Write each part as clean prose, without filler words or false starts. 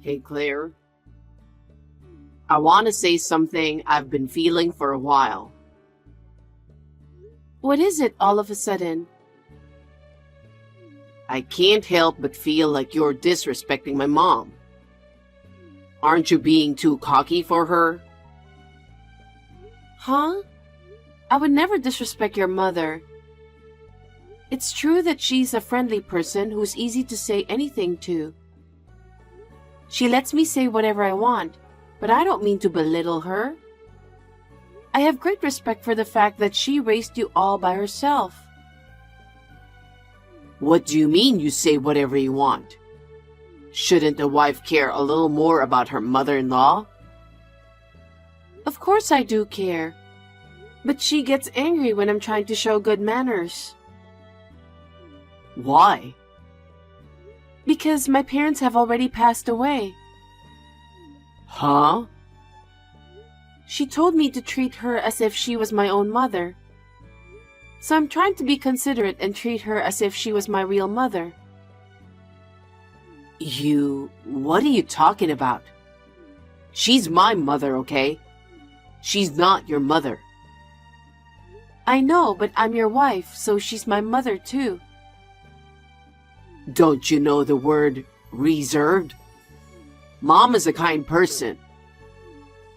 Hey, Claire. I want to say something I've been feeling for a while. What is it all of a sudden? I can't help but feel like you're disrespecting my mom. Aren't you being too cocky for her? Huh? I would never disrespect your mother. It's true that she's a friendly person who's easy to say anything to. She lets me say whatever I want, but I don't mean to belittle her. I have great respect for the fact that she raised you all by herself. What do you mean you say whatever you want? Shouldn't a wife care a little more about her mother-in-law? Of course I do care, but she gets angry when I'm trying to show good manners. Why? Because my parents have already passed away. Huh? She told me to treat her as if she was my own mother. So I'm trying to be considerate and treat her as if she was my real mother. What are you talking about? She's my mother, okay? She's not your mother. I know, but I'm your wife, so she's my mother too. Don't you know the word reserved? Mom is a kind person.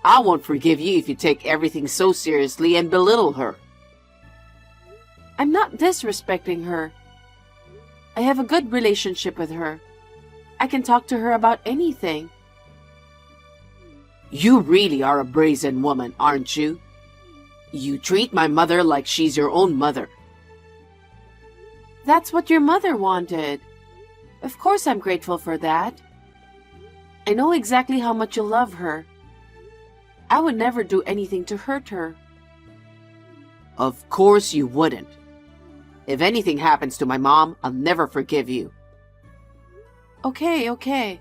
I won't forgive you if you take everything so seriously and belittle her. I'm not disrespecting her. I have a good relationship with her. I can talk to her about anything. You really are a brazen woman, aren't you? You treat my mother like she's your own mother. That's what your mother wanted. Of course I'm grateful for that. I know exactly how much you love her. I would never do anything to hurt her. Of course you wouldn't. If anything happens to my mom, I'll never forgive you. Okay.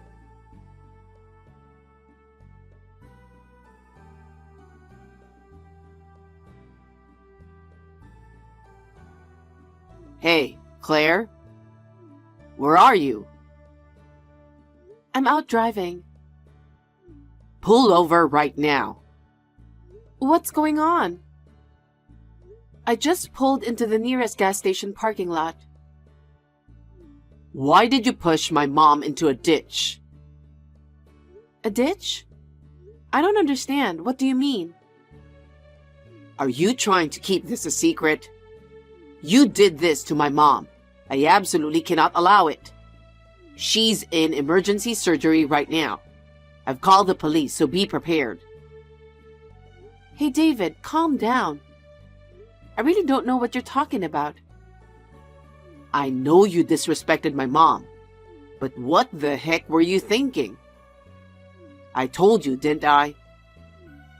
Hey, Claire? Where are you? I'm out driving. Pull over right now. What's going on? I just pulled into the nearest gas station parking lot. Why did you push my mom into a ditch? A ditch? I don't understand. What do you mean? Are you trying to keep this a secret? You did this to my mom. I absolutely cannot allow it. She's in emergency surgery right now. I've called the police, so be prepared. Hey, David, calm down. I really don't know what you're talking about. I know you disrespected my mom, but what the heck were you thinking? I told you, didn't I?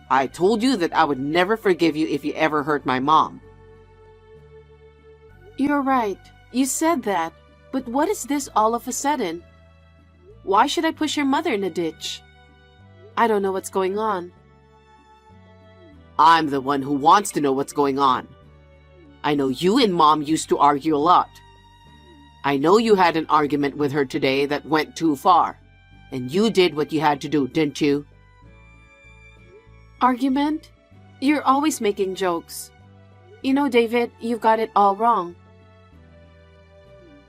I told you that I would never forgive you if you ever hurt my mom. You're right. You said that. But what is this all of a sudden? Why should I push your mother in a ditch? I don't know what's going on. I'm the one who wants to know what's going on. I know you and Mom used to argue a lot. I know you had an argument with her today that went too far. And you did what you had to do, didn't you? Argument? You're always making jokes. You know, David, you've got it all wrong.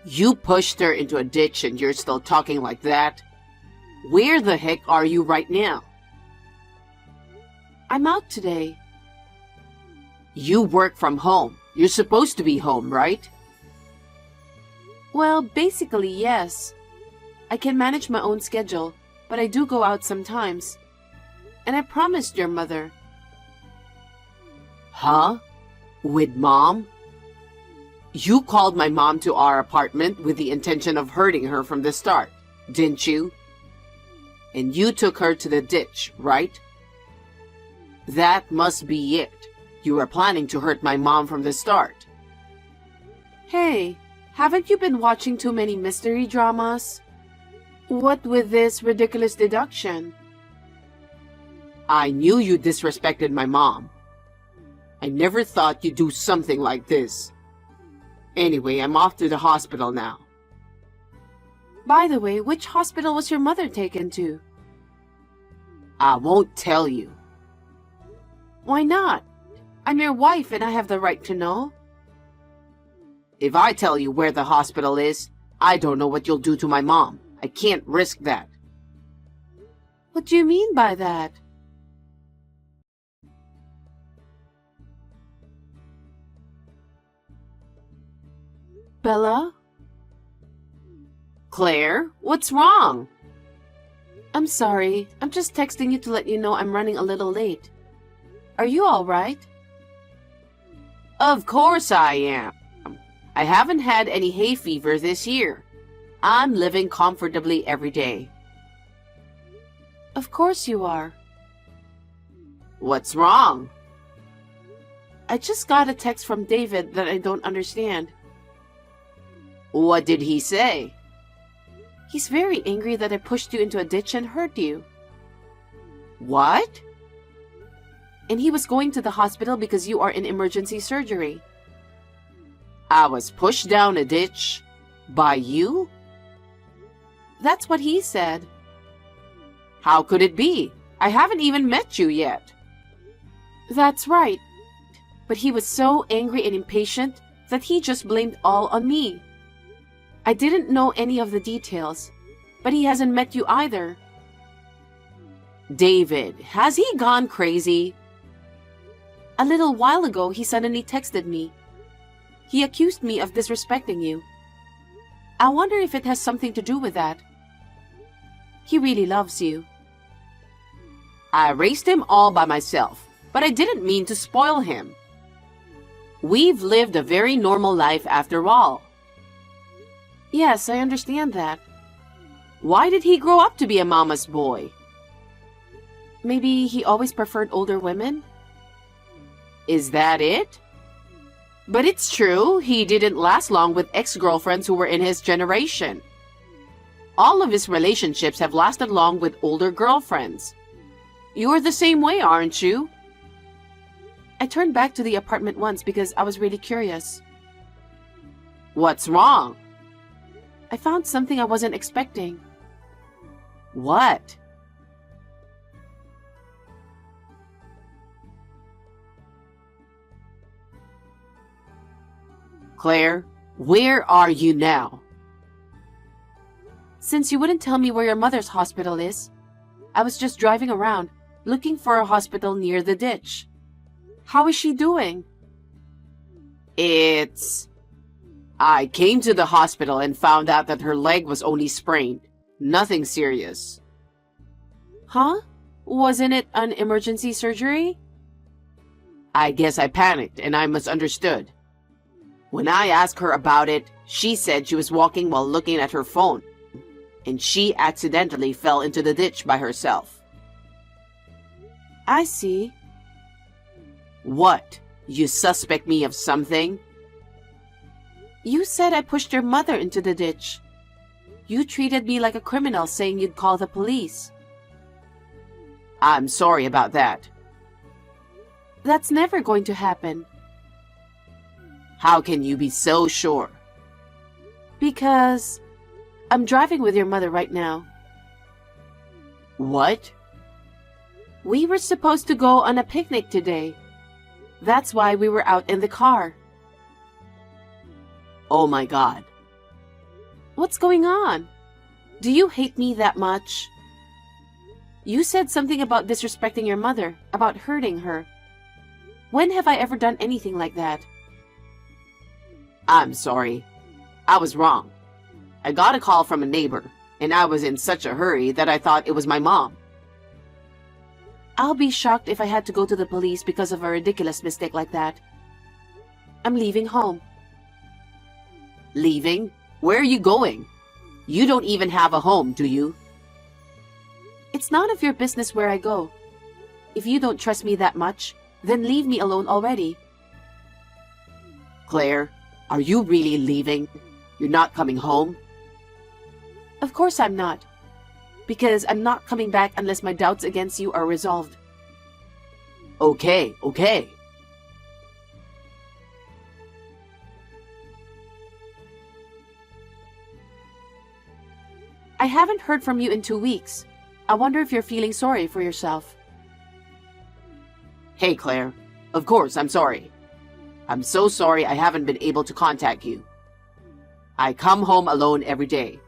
You pushed her into a ditch and you're still talking like that? Where the heck are you right now? I'm out today. You work from home. You're supposed to be home, right? Well, basically, yes. I can manage my own schedule, but I do go out sometimes. And I promised your mother. Huh? With Mom? You called my mom to our apartment with the intention of hurting her from the start, didn't you? And you took her to the ditch, right? That must be it. You were planning to hurt my mom from the start. Hey, haven't you been watching too many mystery dramas? What with this ridiculous deduction? I knew you disrespected my mom. I never thought you'd do something like this. Anyway, I'm off to the hospital now. By the way, which hospital was your mother taken to? I won't tell you. Why not? I'm your wife and I have the right to know. If I tell you where the hospital is, I don't know what you'll do to my mom. I can't risk that. What do you mean by that? Bella? Claire, what's wrong? I'm sorry. I'm just texting you to let you know I'm running a little late. Are you all right? Of course I am. I haven't had any hay fever this year. I'm living comfortably every day. Of course you are. What's wrong? I just got a text from David that I don't understand. What did he say? He's very angry that I pushed you into a ditch and hurt you. What? And he was going to the hospital because you are in emergency surgery. I was pushed down a ditch? By you? That's what he said. How could it be? I haven't even met you yet. That's right. But he was so angry and impatient that he just blamed all on me. I didn't know any of the details, but he hasn't met you either. David, has he gone crazy? A little while ago, he suddenly texted me. He accused me of disrespecting you. I wonder if it has something to do with that. He really loves you. I raised him all by myself, but I didn't mean to spoil him. We've lived a very normal life after all. Yes, I understand that. Why did he grow up to be a mama's boy? Maybe he always preferred older women? Is that it? But it's true, he didn't last long with ex-girlfriends who were in his generation. All of his relationships have lasted long with older girlfriends. You're the same way, aren't you? I turned back to the apartment once because I was really curious. What's wrong? I found something I wasn't expecting. What? Claire, where are you now? Since you wouldn't tell me where your mother's hospital is, I was just driving around, looking for a hospital near the ditch. How is she doing? I came to the hospital and found out that her leg was only sprained. Nothing serious. Huh? Wasn't it an emergency surgery? I guess I panicked and I misunderstood. When I asked her about it, she said she was walking while looking at her phone, and she accidentally fell into the ditch by herself. I see. What? You suspect me of something? You said I pushed your mother into the ditch. You treated me like a criminal, saying you'd call the police. I'm sorry about that. That's never going to happen. How can you be so sure? Because I'm driving with your mother right now. What? We were supposed to go on a picnic today. That's why we were out in the car. Oh my God. What's going on? Do you hate me that much? You said something about disrespecting your mother, about hurting her. When have I ever done anything like that? I'm sorry. I was wrong. I got a call from a neighbor, and I was in such a hurry that I thought it was my mom. I'll be shocked if I had to go to the police because of a ridiculous mistake like that. I'm leaving home. Leaving? Where are you going? You don't even have a home, do you? It's none of your business where I go. If you don't trust me that much, then leave me alone already. Claire, are you really leaving? You're not coming home? Of course I'm not. Because I'm not coming back unless my doubts against you are resolved. Okay, okay. haven't heard from you in 2 weeks. I wonder if you're feeling sorry for yourself. Hey, Claire. Of course, I'm sorry. I'm so sorry I haven't been able to contact you. I come home alone every day.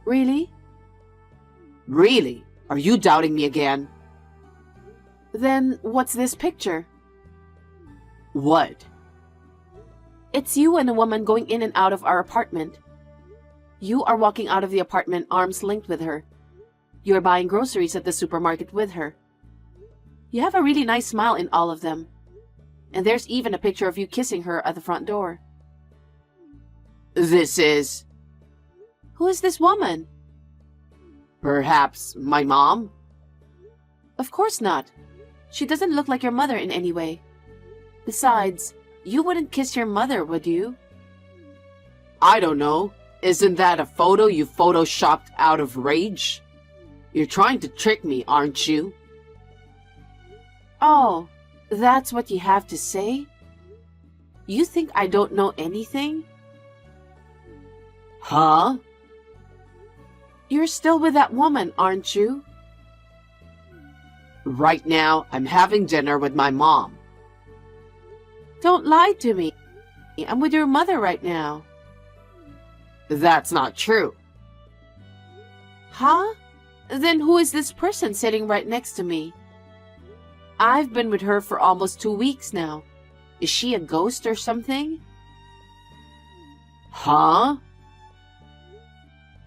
Really? Really? Are you doubting me again? Then what's this picture? What? It's you and a woman going in and out of our apartment. You are walking out of the apartment arms linked with her. You are buying groceries at the supermarket with her. You have a really nice smile in all of them. And there's even a picture of you kissing her at the front door. This is... Who is this woman? Perhaps my mom? Of course not. She doesn't look like your mother in any way. Besides, you wouldn't kiss your mother, would you? I don't know. Isn't that a photo you photoshopped out of rage? You're trying to trick me, aren't you? Oh, that's what you have to say? You think I don't know anything? Huh? You're still with that woman, aren't you? Right now, I'm having dinner with my mom. Don't lie to me. I'm with your mother right now. That's not true. Huh? Then who is this person sitting right next to me? I've been with her for almost 2 weeks now. Is she a ghost or something? Huh?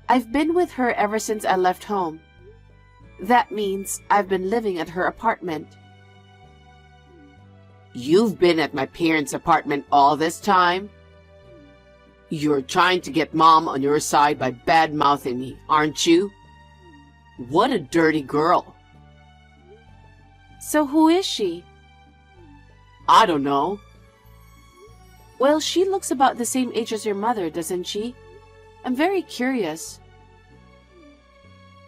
I've been with her ever since I left home. That means I've been living at her apartment. You've been at my parents' apartment all this time? You're trying to get Mom on your side by bad-mouthing me, aren't you? What a dirty girl. So who is she? I don't know. Well, she looks about the same age as your mother, doesn't she? I'm very curious.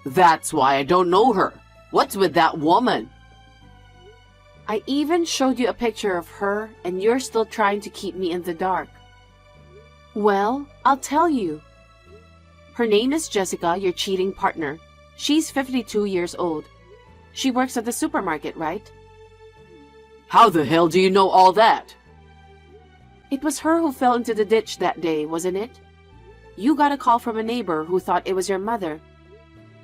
That's why I don't know her. What's with that woman? I even showed you a picture of her, and you're still trying to keep me in the dark. Well, I'll tell you. Her name is Jessica, your cheating partner. She's 52 years old. She works at the supermarket, right? How the hell do you know all that? It was her who fell into the ditch that day, wasn't it? You got a call from a neighbor who thought it was your mother.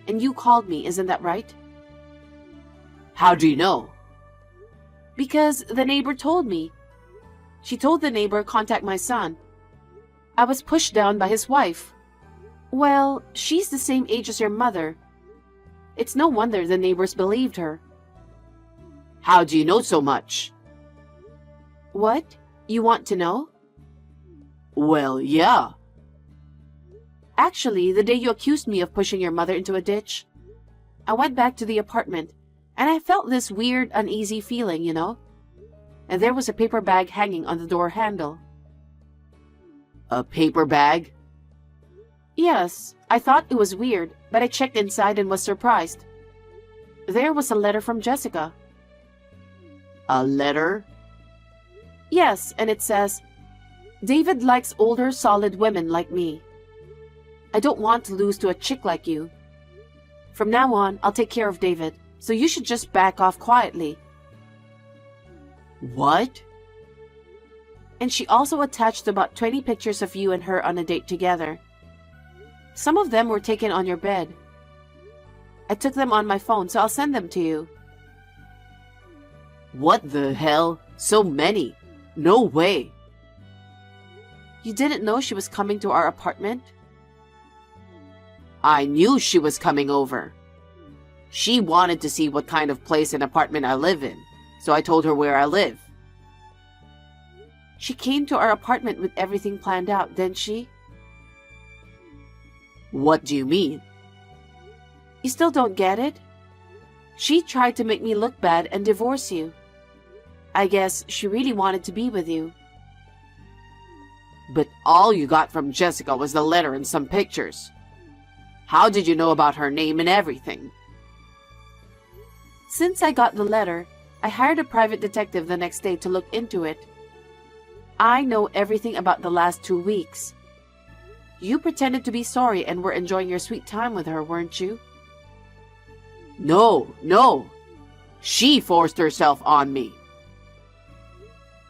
And you called me, isn't that right? How do you know? Because the neighbor told me. She told the neighbor contact my son. I was pushed down by his wife. Well, she's the same age as your mother. It's no wonder the neighbors believed her. How do you know so much? What? You want to know? Well, yeah. Actually, the day you accused me of pushing your mother into a ditch, I went back to the apartment, and I felt this weird, uneasy feeling, you know? And there was a paper bag hanging on the door handle. A paper bag? Yes, I thought it was weird, but I checked inside and was surprised. There was a letter from Jessica. A letter? Yes, and it says, David likes older, solid women like me. I don't want to lose to a chick like you. From now on, I'll take care of David, so you should just back off quietly. What? And she also attached about 20 pictures of you and her on a date together. Some of them were taken on your bed. I took them on my phone, so I'll send them to you. What the hell? So many? No way. You didn't know she was coming to our apartment? I knew she was coming over. She wanted to see what kind of place and apartment I live in, so I told her where I live. She came to our apartment with everything planned out, didn't she? What do you mean? You still don't get it? She tried to make me look bad and divorce you. I guess she really wanted to be with you. But all you got from Jessica was the letter and some pictures. How did you know about her name and everything? Since I got the letter, I hired a private detective the next day to look into it. I know everything about the last 2 weeks. You pretended to be sorry and were enjoying your sweet time with her, weren't you? No, no. She forced herself on me.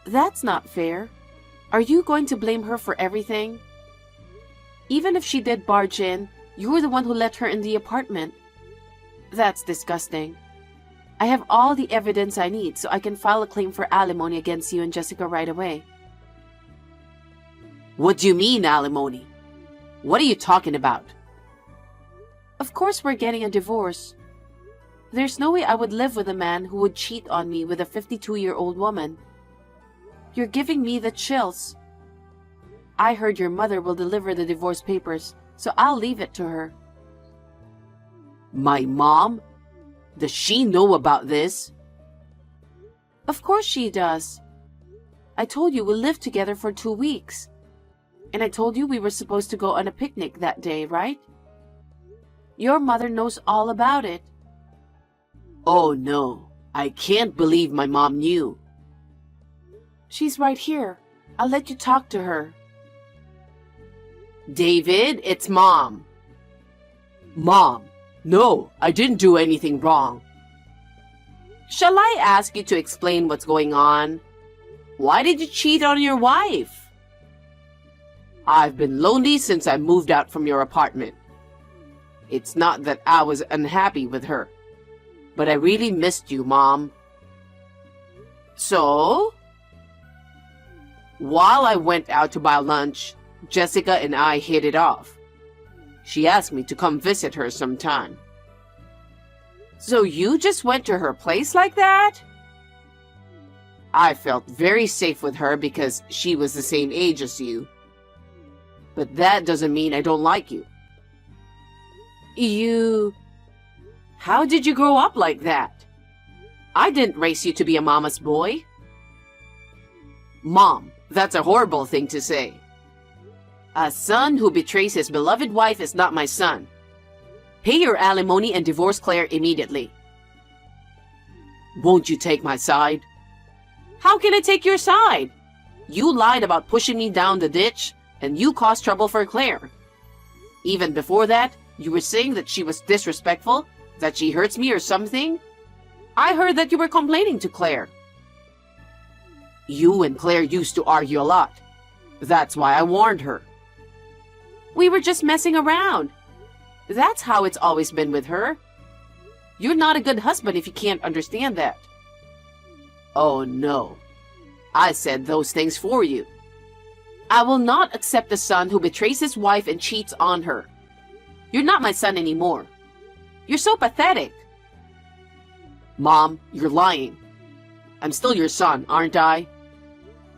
That's not fair. Are you going to blame her for everything? Even if she did barge in, you were the one who let her in the apartment. That's disgusting. I have all the evidence I need so I can file a claim for alimony against you and Jessica right away. What do you mean, alimony? What are you talking about? Of course we're getting a divorce. There's no way I would live with a man who would cheat on me with a 52-year-old woman. You're giving me the chills. I heard your mother will deliver the divorce papers, so I'll leave it to her. My mom? Does she know about this? Of course she does. I told you we'll live together for 2 weeks. And I told you we were supposed to go on a picnic that day, right? Your mother knows all about it. Oh no, I can't believe my mom knew. She's right here. I'll let you talk to her. David, it's Mom. Mom, no, I didn't do anything wrong. Shall I ask you to explain what's going on? Why did you cheat on your wife? I've been lonely since I moved out from your apartment. It's not that I was unhappy with her, but I really missed you, Mom. So? While I went out to buy lunch, Jessica and I hit it off. She asked me to come visit her sometime. So you just went to her place like that? I felt very safe with her because she was the same age as you. But that doesn't mean I don't like you. How did you grow up like that? I didn't raise you to be a mama's boy. Mom, that's a horrible thing to say. A son who betrays his beloved wife is not my son. Pay your alimony and divorce Claire immediately. Won't you take my side? How can I take your side? You lied about pushing me down the ditch, and you caused trouble for Claire. Even before that, you were saying that she was disrespectful, that she hurts me or something. I heard that you were complaining to Claire. You and Claire used to argue a lot. That's why I warned her. We were just messing around. That's how it's always been with her. You're not a good husband if you can't understand that. Oh no. I said those things for you. I will not accept a son who betrays his wife and cheats on her. You're not my son anymore. You're so pathetic. Mom, you're lying. I'm still your son, aren't I?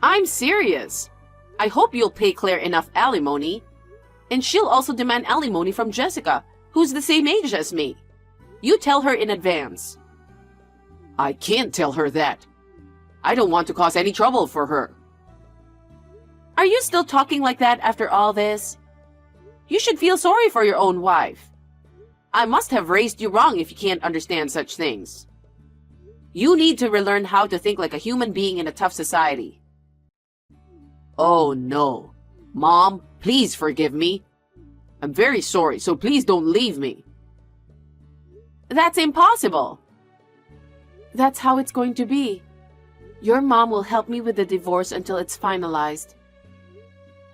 I'm serious. I hope you'll pay Claire enough alimony. And she'll also demand alimony from Jessica, who's the same age as me. You tell her in advance. I can't tell her that. I don't want to cause any trouble for her. Are you still talking like that after all this? You should feel sorry for your own wife. I must have raised you wrong if you can't understand such things. You need to relearn how to think like a human being in a tough society. Oh no. Mom, please forgive me. I'm very sorry, so please don't leave me. That's impossible. That's how it's going to be. Your mom will help me with the divorce until it's finalized.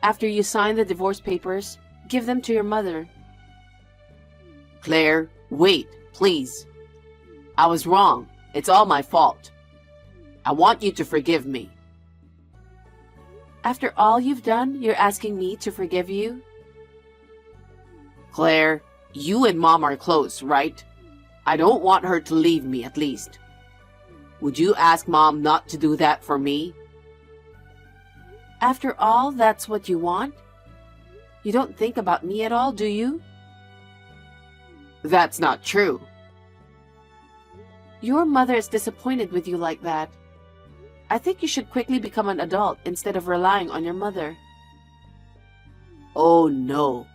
After you sign the divorce papers, give them to your mother. Claire, wait, please. I was wrong. It's all my fault. I want you to forgive me. After all you've done, you're asking me to forgive you? Claire, you and Mom are close, right? I don't want her to leave me, at least. Would you ask Mom not to do that for me? After all, that's what you want? You don't think about me at all, do you? That's not true. Your mother is disappointed with you like that. I think you should quickly become an adult instead of relying on your mother. Oh no.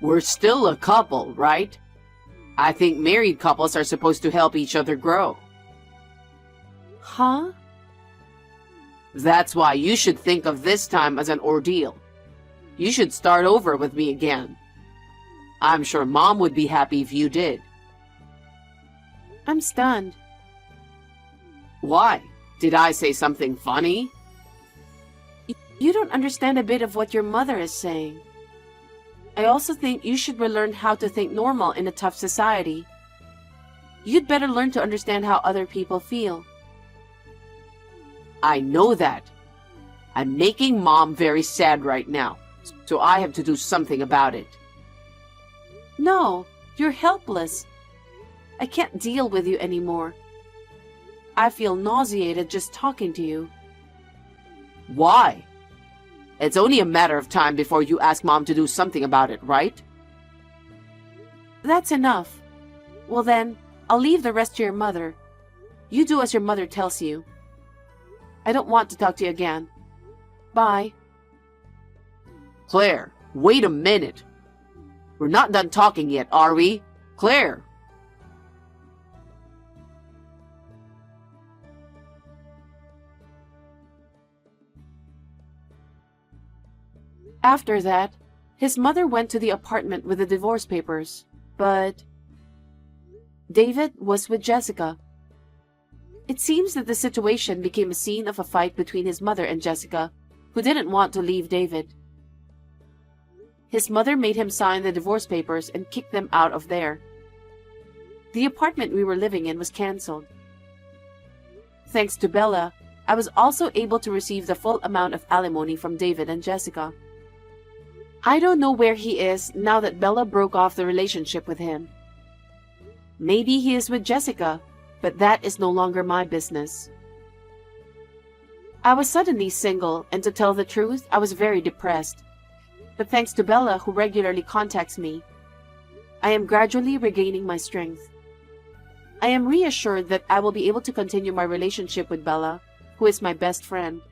We're still a couple, right? I think married couples are supposed to help each other grow. Huh? That's why you should think of this time as an ordeal. You should start over with me again. I'm sure Mom would be happy if you did. I'm stunned. Why? Did I say something funny? You don't understand a bit of what your mother is saying. I also think you should relearn how to think normal in a tough society. You'd better learn to understand how other people feel. I know that. I'm making Mom very sad right now, so I have to do something about it. No, you're helpless. I can't deal with you anymore. I feel nauseated just talking to you. Why? It's only a matter of time before you ask Mom to do something about it, right? That's enough. Well then, I'll leave the rest to your mother. You do as your mother tells you. I don't want to talk to you again. Bye. Claire, wait a minute. We're not done talking yet, are we? Claire! After that, his mother went to the apartment with the divorce papers, but David was with Jessica. It seems that the situation became a scene of a fight between his mother and Jessica, who didn't want to leave David. His mother made him sign the divorce papers and kicked them out of there. The apartment we were living in was canceled. Thanks to Bella, I was also able to receive the full amount of alimony from David and Jessica. I don't know where he is now that Bella broke off the relationship with him. Maybe he is with Jessica, but that is no longer my business. I was suddenly single, and to tell the truth, I was very depressed. But thanks to Bella, who regularly contacts me, I am gradually regaining my strength. I am reassured that I will be able to continue my relationship with Bella, who is my best friend.